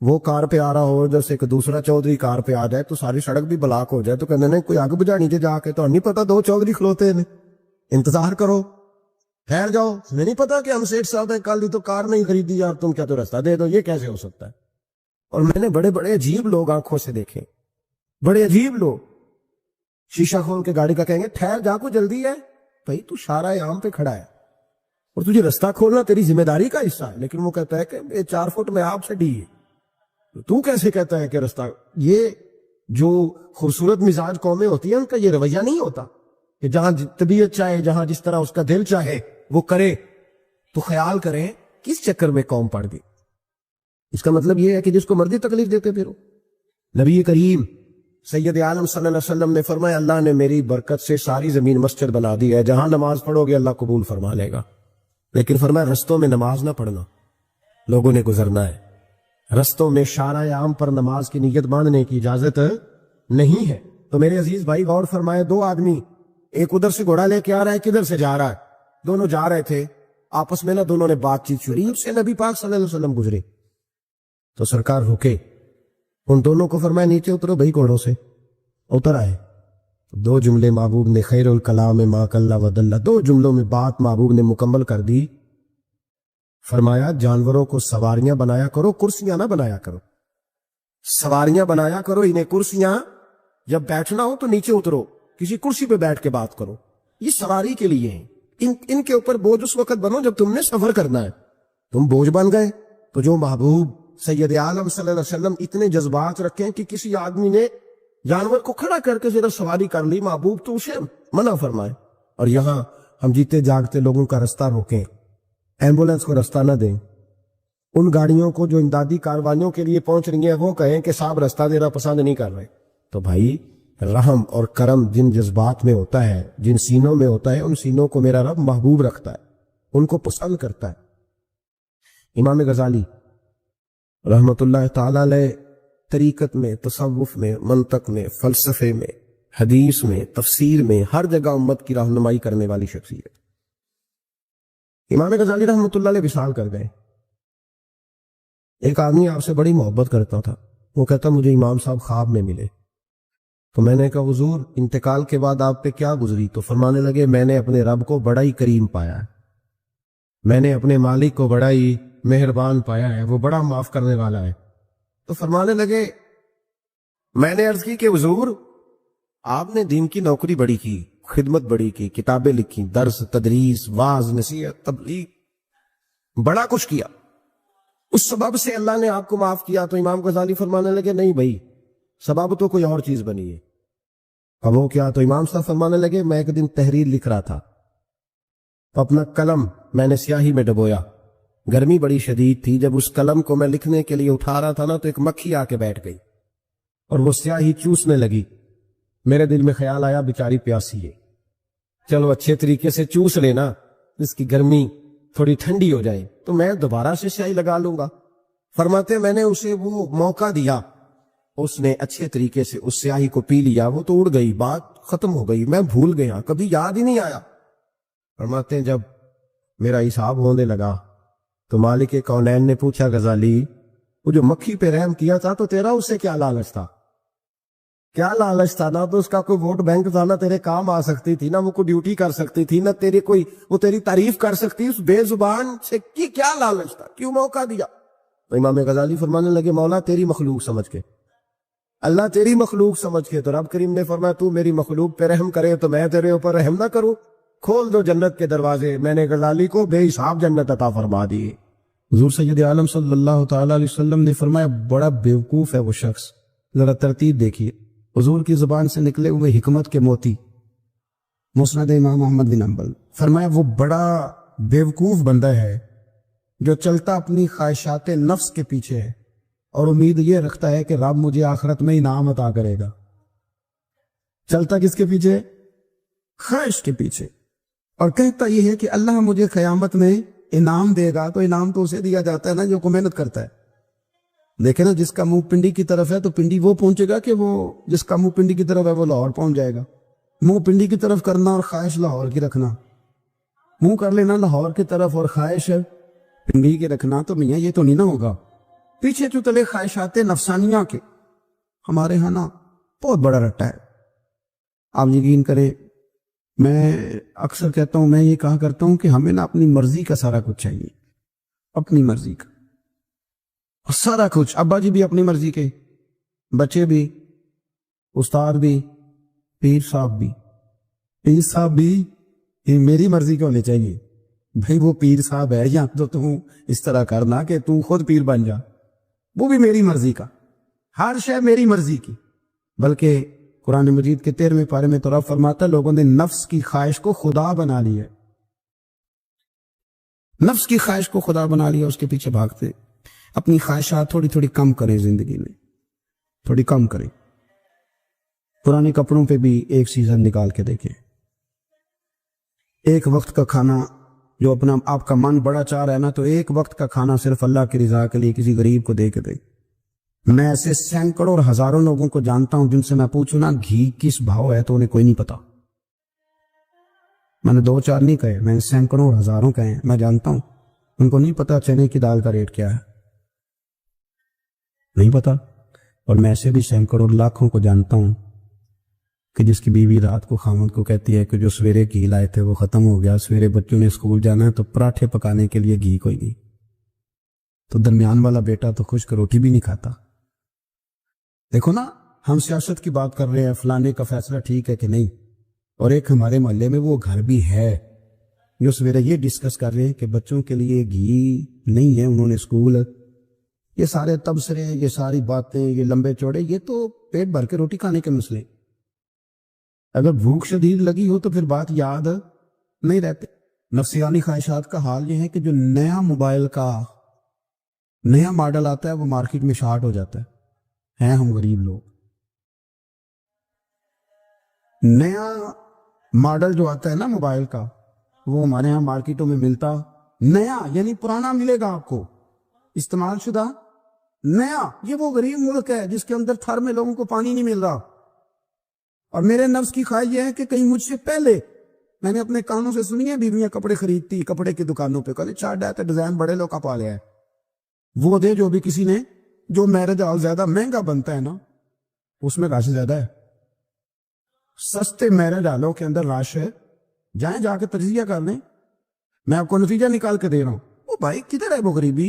C: وہ کار پہ آ رہا ہو, جیسے ایک دوسرا چودھری کار پہ آ جائے تو ساری سڑک بھی بلاک ہو جائے, تو کہنے نہیں کوئی آگ بجھانی چ جا کے, تو نہیں پتا دو چودھری کھلوتے ہیں, انتظار کرو, ٹھہر جاؤ, ہمیں نہیں پتا کہ ہم سیٹ صاحب ہیں, کل تو کار نہیں خریدی یار, تم کیا تو راستہ دے دو, یہ کیسے ہو سکتا ہے. اور میں نے بڑے بڑے عجیب لوگ آنکھوں سے دیکھے, بڑے عجیب لوگ شیشہ کھول کے گاڑی کا کہیں گے ٹھہر جا, کو جلدی ہے بھائی, تو شارع عام پہ کھڑا ہے اور تجھے راستہ کھولنا تیری ذمہ داری کا حصہ ہے, لیکن وہ کہتا ہے کہ 4 فٹ میں آپ سے ڈی ہے, تو کیسے کہتا ہے کہ راستہ. یہ جو خوبصورت مزاج قومیں ہوتی ہیں ان کا یہ رویہ نہیں ہوتا کہ جہاں طبیعت چاہے, جہاں جس طرح اس کا دل چاہے وہ کرے. تو خیال کریں کس چکر میں قوم پڑ گئی. اس کا مطلب یہ ہے کہ جس کو مرضی تکلیف دیتے پھرو. نبی کریم سید عالم صلی اللہ علیہ وسلم نے فرمایا اللہ نے میری برکت سے ساری زمین مسجد بنا دی ہے, جہاں نماز پڑھو گے اللہ قبول فرما لے گا, لیکن فرمایا رستوں میں نماز نہ پڑھنا, لوگوں نے گزرنا ہے, رستوں میں شارع عام پر نماز کی نیت باندھنے کی اجازت نہیں ہے. تو میرے عزیز بھائی غور فرمائے, 2 آدمی, ایک ادھر سے گھوڑا لے کے آ رہا ہے, کدھر سے جا رہا ہے, دونوں جا رہے تھے آپس میں, نہ دونوں نے بات چیت چھڑی, اس سے نبی پاک صلی اللہ علیہ وسلم گزرے تو سرکار رکے, ان دونوں کو فرمایا نیچے اترو بھائی گھوڑوں سے. اتر آئے, 2 جملے محبوب نے, خیر الکلام ما کلا ودل, 2 جملوں میں بات محبوب نے مکمل کر دی. فرمایا جانوروں کو سواریاں بنایا کرو, کرسیاں نہ بنایا کرو, سواریاں بنایا کرو انہیں کرسیاں, جب بیٹھنا ہو تو نیچے اترو, کسی کرسی پہ بیٹھ کے بات کرو, یہ سواری کے لیے ہیں, ان کے اوپر بوجھ اس وقت بنو جب تم نے سفر کرنا ہے. تم بوجھ بن گئے. تو جو محبوب سید عالم صلی اللہ علیہ وسلم اتنے جذبات رکھیں کہ کسی آدمی نے جانور کو کھڑا کر کے ذرا سواری کر لی, محبوب تو اسے منع فرمائے. اور یہاں ہم جیتے جاگتے لوگوں کا راستہ روکیں, ایمبولنس کو راستہ نہ دیں, ان گاڑیوں کو جو امدادی کاروائیوں کے لیے پہنچ رہی ہیں وہ کہیں کہ صاحب راستہ دینا پسند نہیں کر رہے. تو بھائی رحم اور کرم جن جذبات میں ہوتا ہے, جن سینوں میں ہوتا ہے, ان سینوں کو میرا رب محبوب رکھتا ہے, ان کو پسند کرتا ہے. امام غزالی رحمت اللہ تعالی علیہ طریقت میں, تصوف میں, منطق میں, فلسفے میں, حدیث میں, تفسیر میں, ہر جگہ امت کی رہنمائی کرنے والی شخصیت. امام غزالی رحمت اللہ علیہ وصال کر گئے. ایک آدمی آپ سے بڑی محبت کرتا تھا, وہ کہتا مجھے امام صاحب خواب میں ملے. تو میں نے کہا حضور انتقال کے بعد آپ پہ کیا گزری؟ تو فرمانے لگے میں نے اپنے رب کو بڑا ہی کریم پایا ہے, میں نے اپنے مالک کو بڑا ہی مہربان پایا ہے, وہ بڑا معاف کرنے والا ہے. تو فرمانے لگے میں نے عرض کی کہ حضور آپ نے دین کی نوکری بڑی کی, خدمت بڑی کی, کتابیں لکھی, درس تدریس, واعظ نصیحت, تبلیغ, بڑا کچھ کیا, اس سبب سے اللہ نے آپ کو معاف کیا. تو امام غزالی فرمانے لگے نہیں بھائی, سبب تو کوئی اور چیز بنی ہے. اب وہ کیا؟ تو امام صاحب فرمانے لگے میں ایک دن تحریر لکھ رہا تھا, تو اپنا قلم میں نے سیاہی میں ڈبویا, گرمی بڑی شدید تھی, جب اس قلم کو میں لکھنے کے لیے اٹھا رہا تھا نا تو ایک مکھی آ کے بیٹھ گئی اور وہ سیاہی چوسنے لگی. میرے دل میں خیال آیا بیچاری پیاسی ہے, چلو اچھے طریقے سے چوس لینا, اس کی گرمی تھوڑی ٹھنڈی ہو جائے تو میں دوبارہ سے سیاہی لگا لوں گا. فرماتے میں نے اسے وہ موقع دیا, اس نے اچھے طریقے سے اس سیاہی کو پی لیا, وہ تو اڑ گئی, بات ختم ہو گئی, میں بھول گیا, کبھی یاد ہی نہیں آیا. فرماتے ہیں جب میرا حساب ہونے لگا تو مالک کونین نے پوچھا غزالی وہ جو مکھی پہ رحم کیا تھا تو تیرا اس سے کیا لالچ تھا؟ کیا لالچ تھا؟ نہ تو اس کا کوئی ووٹ بینک تھا, نہ تیرے کام آ سکتی تھی, نہ وہ کوئی ڈیوٹی کر سکتی تھی, نہ تیری کوئی وہ تیری تعریف کر سکتی, اس بے زبان سے کی کیا لالچ تھا, کیوں موقع دیا؟ تو امام غزالی فرمانے لگے مولا تیری مخلوق سمجھ کے, اللہ تیری مخلوق سمجھ کے. تو رب کریم نے فرمایا تو میری مخلوق پہ رحم کرے تو میں تیرے اوپر رحم نہ کروں؟ کھول دو جنت کے دروازے, میں نے غزالی کو بے حساب جنت عطا فرما دی. حضور سید عالم صلی اللہ تعالی علیہ وسلم نے فرمایا بڑا بیوقوف ہے وہ شخص, ذرا ترتیب دیکھیے, حضور کی زبان سے نکلے ہوئے حکمت کے موتی, مسند امام احمد بن حنبل. فرمایا وہ بڑا بیوقوف بندہ ہے جو چلتا اپنی خواہشات نفس کے پیچھے ہے اور امید یہ رکھتا ہے کہ رب مجھے آخرت میں انعام عطا کرے گا. چلتا کس کے پیچھے؟ خواہش کے پیچھے, اور کہتا یہ ہے کہ اللہ مجھے قیامت میں انعام دے گا. تو انعام تو اسے دیا جاتا ہے نا جو کو محنت کرتا ہے. دیکھیں نا, جس کا منہ پنڈی کی طرف ہے تو پنڈی وہ پہنچے گا کہ وہ جس کا منہ پنڈی کی طرف ہے وہ لاہور پہنچ جائے گا. منہ پنڈی کی طرف کرنا اور خواہش لاہور کی رکھنا, منہ کر لینا لاہور کی طرف اور خواہش پنڈی کی رکھنا, تو میاں یہ تو نہیں نہ ہوگا. پیچھے جو تلے خواہشات نفسانیہ کے ہمارے ہاں نا بہت بڑا رٹا ہے. آپ یقین کریں میں اکثر کہتا ہوں، میں یہ کہا کرتا ہوں کہ ہمیں نا اپنی مرضی کا سارا کچھ چاہیے، اپنی مرضی کا سارا کچھ. ابا جی بھی اپنی مرضی کے، بچے بھی، استاد بھی، پیر صاحب بھی. پیر صاحب بھی یہ میری مرضی کے ہونے چاہیے. بھائی وہ پیر صاحب ہے یا تو اس طرح کرنا کہ تو خود پیر بن جا، وہ بھی میری مرضی کا. ہر شے میری مرضی کی. بلکہ قرآن مجید کے 13ویں پارے میں تو رب فرماتا ہے لوگوں نے نفس کی خواہش کو خدا بنا لیا ہے. نفس کی خواہش کو خدا بنا لیا، اس کے پیچھے بھاگتے. اپنی خواہشات تھوڑی تھوڑی کم کریں، زندگی میں تھوڑی کم کریں. پرانے کپڑوں پہ بھی ایک سیزن نکال کے دیکھیں. ایک وقت کا کھانا جو اپنا آپ کا من بڑا چاہ رہا ہے نا، تو ایک وقت کا کھانا صرف اللہ کی رضا کے لیے کسی غریب کو دے کے دے. میں ایسے سینکڑوں اور ہزاروں لوگوں کو جانتا ہوں جن سے میں پوچھوں نا گھی کس بھاؤ ہے تو انہیں کوئی نہیں پتا. میں نے 2-4 نہیں کہے، میں نے سینکڑوں اور ہزاروں کہے ہیں. میں جانتا ہوں ان کو نہیں پتا چنے کی دال کا ریٹ کیا ہے، نہیں پتا. اور میں ایسے بھی سینکڑوں لاکھوں کو جانتا ہوں کہ جس کی بیوی رات کو خامد کو کہتی ہے کہ جو سویرے گھی لائے تھے وہ ختم ہو گیا، سویرے بچوں نے اسکول جانا ہے تو پراٹھے پکانے کے لیے گھی کوئی نہیں. تو درمیان والا بیٹا تو خشک روٹی بھی نہیں کھاتا. دیکھو نا، ہم سیاست کی بات کر رہے ہیں فلانے کا فیصلہ ٹھیک ہے کہ نہیں، اور ایک ہمارے محلے میں وہ گھر بھی ہے جو سویرے یہ ڈسکس کر رہے ہیں کہ بچوں کے لیے گھی نہیں ہے، انہوں نے اسکول. یہ سارے تبصرے، یہ ساری باتیں، یہ لمبے چوڑے، یہ تو پیٹ بھر کے روٹی کھانے کے مسئلے. اگر بھوک شدید لگی ہو تو پھر بات یاد نہیں رہتے. نفسیانی خواہشات کا حال یہ ہے کہ جو نیا موبائل کا نیا ماڈل آتا ہے وہ مارکیٹ میں شارٹ ہو جاتا ہے ہم غریب لوگ. نیا ماڈل جو آتا ہے نا موبائل کا، وہ ہمارے ہاں مارکیٹوں میں ملتا نیا، یعنی پرانا ملے گا آپ کو، استعمال شدہ نیا. یہ وہ غریب ملک ہے جس کے اندر تھر میں لوگوں کو پانی نہیں مل رہا. اور میرے نفس کی خواہش یہ ہے کہ کہیں مجھ سے پہلے، میں نے اپنے کانوں سے سنی ہے بیویاں کپڑے خریدتی کپڑے کی دکانوں پہ، کہتے چار ڈائٹ ڈیزائن بڑے لوگ کا پا لیا ہے، وہ دے جو بھی کسی نے، جو میرج ہال زیادہ مہنگا بنتا ہے نا اس میں رش زیادہ ہے. سستے میرج ہالوں کے اندر رش ہے، جائیں جا کے تجزیہ کر لیں. میں آپ کو نتیجہ نکال کے دے رہا ہوں. وہ بھائی کدھر ہے وہ غریبی،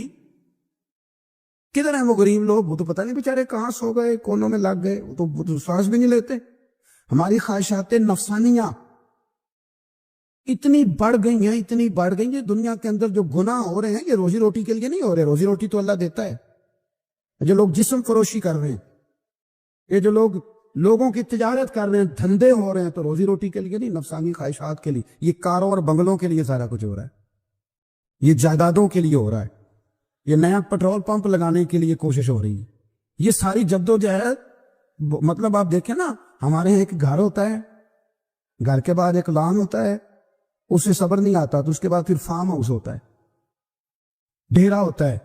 C: کدھر ہیں وہ غریب لوگ؟ وہ تو پتہ نہیں بیچارے کہاں سو گئے، کونوں میں لگ گئے، وہ تو سانس بھی نہیں لیتے. ہماری خواہشات نفسانیہ اتنی بڑھ گئی ہیں، اتنی بڑھ گئی ہیں. دنیا کے اندر جو گناہ ہو رہے ہیں یہ روزی روٹی کے لیے نہیں ہو رہے، روزی روٹی تو اللہ دیتا ہے. جو لوگ جسم فروشی کر رہے ہیں، یہ جو لوگ لوگوں کی تجارت کر رہے ہیں، دھندے ہو رہے ہیں، تو روزی روٹی کے لیے نہیں، نفسانی خواہشات کے لیے. یہ کاروں اور بنگلوں کے لیے سارا کچھ ہو رہا ہے، یہ جائیدادوں کے لیے ہو رہا ہے، یہ نیا پٹرول پمپ لگانے کے لیے کوشش ہو رہی ہے. یہ ساری جدوجہد، مطلب آپ دیکھیں نا، ہمارے یہاں ایک گھر ہوتا ہے، گھر کے بعد ایک لان ہوتا ہے، اس سے صبر نہیں آتا تو اس کے بعد پھر فارم ہاؤس ہوتا ہے، ڈیرا ہوتا ہے،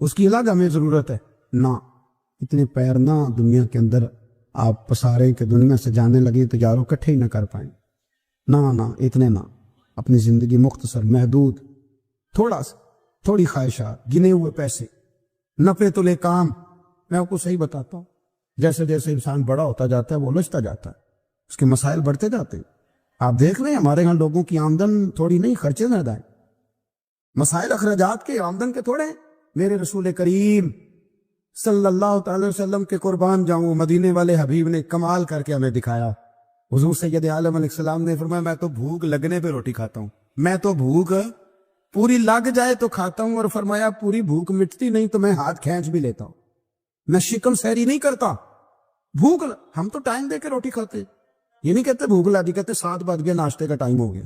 C: اس کی الگ ہمیں ضرورت ہے. نہ اتنے پیر نہ دنیا کے اندر آپ پسارے کہ دنیا سے جانے لگے تو یاروں کٹھے ہی نہ کر پائیں. نہ اتنے نہ، اپنی زندگی مختصر، محدود، تھوڑی خواہشات، گنے ہوئے پیسے، نفع تلے کام. میں آپ کو صحیح بتاتا ہوں، جیسے جیسے انسان بڑا ہوتا جاتا ہے وہ الجھتا جاتا ہے، اس کے مسائل بڑھتے جاتے ہیں. آپ دیکھ رہے ہیں ہمارے یہاں لوگوں کی آمدن تھوڑی نہیں، خرچے زیادہ ہیں. مسائل اخراجات کے آمدن کے تھوڑے ہیں. میرے رسول کریم صلی اللہ تعالی وسلم کے قربان جاؤں، مدینے والے حبیب نے کمال کر کے ہمیں دکھایا. حضور سید عالم علیہ السلام نے فرمایا میں تو بھوک لگنے پہ روٹی کھاتا ہوں، میں تو بھوک پوری لگ جائے تو کھاتا ہوں، اور فرمایا پوری بھوک مٹتی نہیں تو میں ہاتھ کھینچ بھی لیتا ہوں، میں شکم سیری نہیں کرتا. ہم تو ٹائم دے کے روٹی کھاتے، یہ نہیں کہتے بھوک لگی، کہتے 7 بج گئے، ناشتے کا ٹائم ہو گیا،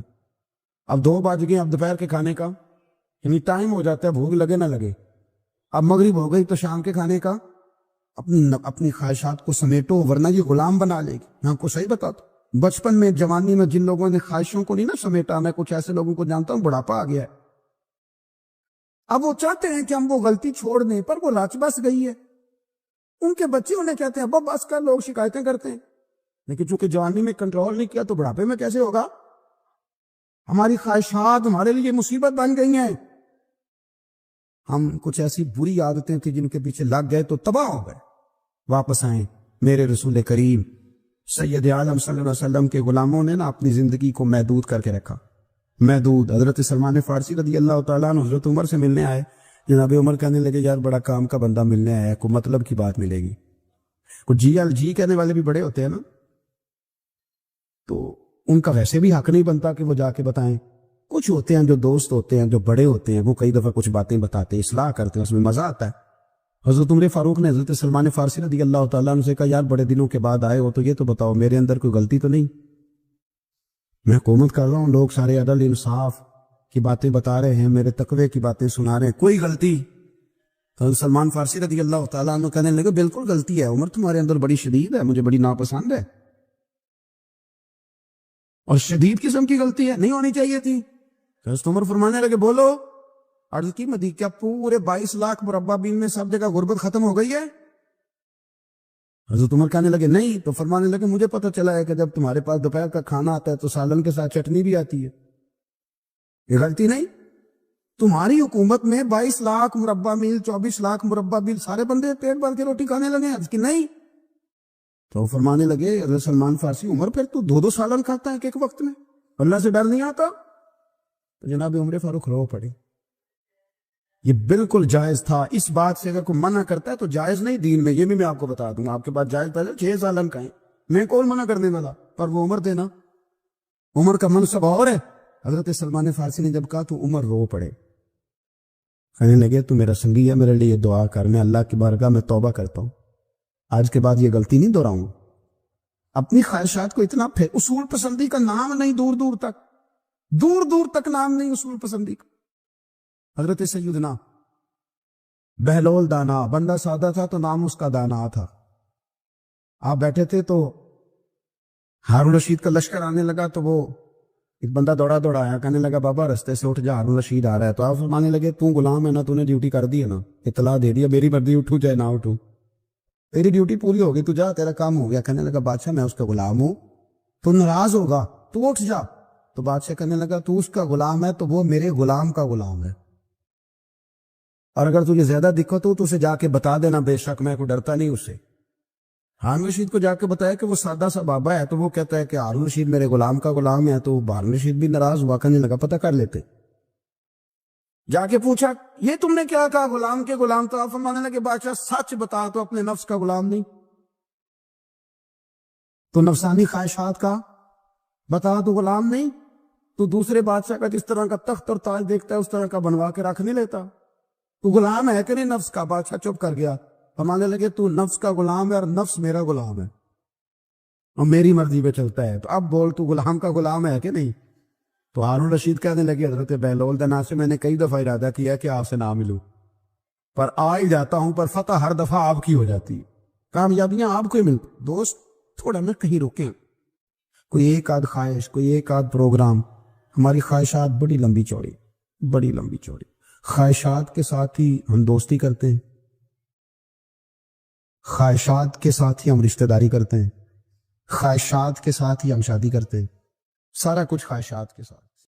C: اب 2 بج گئے، اب دوپہر کے کھانے کا یعنی ٹائم ہو جاتا ہے، بھوک لگے نہ لگے. اب مغرب ہو گئی تو شام کے کھانے کا. اپنی خواہشات کو سمیٹو ورنہ یہ غلام بنا لے گی. میں آپ کو صحیح بتاتا ہوں، بچپن میں جوانی میں جن لوگوں نے خواہشوں کو نہیں نا سمیٹا، میں کچھ ایسے لوگوں کو جانتا ہوں بڑھاپا آ گیا ہے. اب وہ چاہتے ہیں کہ ہم وہ غلطی چھوڑ دیں، پر وہ رچ بس گئی ہے. ان کے بچے انہیں کہتے ہیں ابا بس کر، لوگ شکایتیں کرتے ہیں، لیکن چونکہ جوانی میں کنٹرول نہیں کیا تو بڑھاپے میں کیسے ہوگا؟ ہماری خواہشات ہمارے لیے مصیبت بن گئی ہیں.
A: ہم کچھ ایسی بری عادتیں تھیں جن کے پیچھے لگ گئے تو تباہ ہو گئے. واپس آئیں. میرے رسول کریم سید عالم صلی اللہ علیہ وسلم کے غلاموں نے نا اپنی زندگی کو محدود کر کے رکھا. محدود. حضرت سلمان فارسی رضی اللہ تعالیٰ عنہ حضرت عمر سے ملنے آئے. جناب عمر کہنے لگے یار بڑا کام کا بندہ ملنے آیا ہے, کوئی مطلب کی بات ملے گی. کچھ جی کہنے والے بھی بڑے ہوتے ہیں نا, تو ان کا ویسے بھی حق نہیں بنتا کہ وہ جا کے بتائیں. کچھ ہوتے ہیں جو دوست ہوتے ہیں, جو بڑے ہوتے ہیں, وہ کئی دفعہ کچھ باتیں بتاتے ہیں, اصلاح کرتے ہیں, اس میں مزہ آتا ہے. حضرت عمر فاروق نے حضرت سلمان فارسی رضی اللہ تعالیٰ عنہ سے کہا یار بڑے دنوں کے بعد آئے ہو تو یہ تو بتاؤ میرے اندر کوئی غلطی تو نہیں؟ میں حکومت کر رہا ہوں, لوگ سارے عدل انصاف کی باتیں بتا رہے ہیں, میرے تقوی کی باتیں سنا رہے ہیں, کوئی غلطی؟ تو سلمان فارسی رضی اللہ تعالیٰ عنہ کہنے لگے بالکل غلطی ہے عمر, تمہارے اندر بڑی شدید ہے, مجھے بڑی ناپسند ہے, اور شدید قسم کی غلطی ہے, نہیں ہونی چاہیے تھی. حضرت عمر فرمانے لگے بولو. عرض کی مدی کیا پورے 22 لاکھ مربع میل میں سب جگہ غربت ختم ہو گئی ہے؟ حضرت عمر کہنے لگے نہیں. تو فرمانے لگے مجھے پتہ چلا ہے کہ جب تمہارے پاس دوپہر کا کھانا آتا ہے تو سالن کے ساتھ چٹنی بھی آتی ہے, یہ غلطی نہیں؟ تمہاری حکومت میں 22 لاکھ مربع میل 24 لاکھ مربع میل سارے بندے پیٹ بھر کے روٹی کھانے لگے. عرض کی نہیں. تو فرمانے لگے حضرت سلمان فارسی عمر پھر تو 2 سالن کھاتا ہے کہ ایک وقت میں, اللہ سے ڈر نہیں آتا؟ تو جناب عمر فاروق رو پڑے. یہ بالکل جائز تھا. اس بات سے اگر کوئی منع کرتا ہے تو جائز نہیں دین میں, یہ بھی میں آپ کو بتا دوں. آپ کے پاس جائز پہلے 6 سالن کھائیں, میں کون منع کرنے والا, پر وہ عمر دینا, عمر کا منصب اور ہے. حضرت سلمان فارسی نے جب کہا تو عمر رو پڑے, کہنے لگے تو میرا سنگی ہے, میرے لیے دعا کر, میں اللہ کی بارگاہ میں توبہ کرتا ہوں, آج کے بعد یہ غلطی نہیں دہراؤں. اپنی خواہشات کو اتنا اصول پسندی کا نام نہیں, دور دور تک نام نہیں اصول پسندی کا. حضرت سیدنا بہلول دانا, بندہ سادہ تھا تو نام اس کا دانا تھا. آپ بیٹھے تھے تو ہارون رشید کا لشکر آنے لگا, تو وہ ایک بندہ دوڑا آیا, کہنے لگا بابا رستے سے اٹھ جا, ہارون رشید آ رہا ہے. تو آپ فرمانے لگے تو غلام ہے نا, تو نے ڈیوٹی کر دی ہے نا, اطلاع دے دیا, میری مرضی اٹھوں چاہے نہ اٹھوں, تیری ڈیوٹی پوری ہوگی, تو جا, تیرا کام ہو گیا. کہنے لگا بادشاہ میں اس کا غلام ہوں, تو ناراض ہوگا, تو اٹھ جا. تو بادشاہ کہنے لگا تو اس کا غلام ہے تو وہ میرے غلام کا غلام ہے, اور اگر تجھے زیادہ دقت ہو تو اسے جا کے بتا دینا, بے شک میں کوئی ڈرتا نہیں اس سے. ہارون رشید کو جا کے بتایا کہ وہ سادہ سا بابا ہے, تو وہ کہتا ہے کہ ہارون رشید میرے غلام کا غلام ہے. تو ہارون رشید بھی ناراض ہوا, کہنے لگا پتہ کر لیتے. جا کے پوچھا یہ تم نے کیا کہا, غلام کے غلام؟ تو آپ فرمانے لگے بادشاہ سچ بتا, تو اپنے نفس کا غلام نہیں تو نفسانی خواہشات کا بتا, تو غلام نہیں. تو دوسرے بادشاہ کا جس طرح کا تخت اور تاج دیکھتا ہے اس طرح کا بنوا کے رکھ نہیں لیتا, تو غلام ہے کہ نہیں نفس کا؟ بادشاہ چپ کر گیا. فرمانے لگے تو نفس کا غلام ہے اور نفس میرا غلام ہے, اور میری مرضی پہ چلتا ہے, تو اب بول تو غلام کا غلام ہے کہ نہیں؟ تو ہارون رشید کہنے لگے حضرت بہلول دانا سے میں نے کئی دفعہ ارادہ کیا کہ آپ سے نہ ملوں, پر آ ہی جاتا ہوں, پر فتح ہر دفعہ آپ کی ہو جاتی, کامیابیاں آپ کو ہی ملتی. دوست تھوڑا نہ کہیں رکیں, کوئی ایک آدھ خواہش, کوئی ایک آدھ پروگرام. ہماری خواہشات بڑی لمبی چوڑی, خواہشات کے ساتھ ہی ہم دوستی کرتے ہیں, خواہشات کے ساتھ ہی ہم رشتہ داری کرتے ہیں, خواہشات کے ساتھ ہی ہم شادی کرتے ہیں, سارا کچھ خواہشات کے ساتھ.